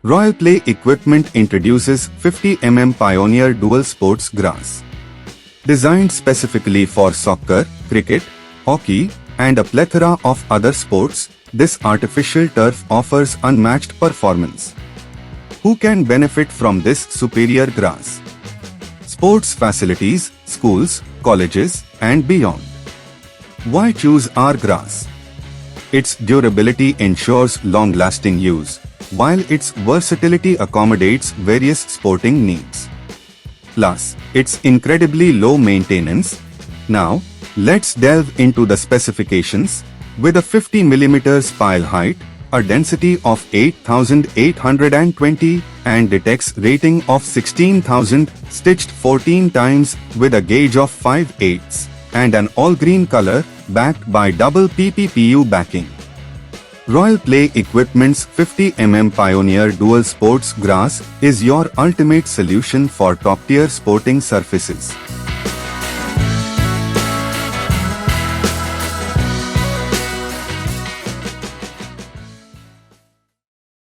Royal Play Equipment introduces 50 Pioneer Dual Sports Grass. Designed specifically for soccer, cricket, hockey, and a plethora of other sports, this artificial turf offers unmatched performance. Who can benefit from this superior grass? Sports facilities, schools, colleges, and beyond. Why choose our grass? Its durability ensures long-lasting use, while its versatility accommodates various sporting needs. Plus, it's incredibly low maintenance. Now, let's delve into the specifications. With a 50 mm pile height, a density of 8,820, and Detex rating of 16,000, stitched 14 times with a gauge of 5/8, and an all-green color, backed by double PPPU backing. Royal Play Equipment's 50 Pioneer Dual Sports Grass is your ultimate solution for top-tier sporting surfaces.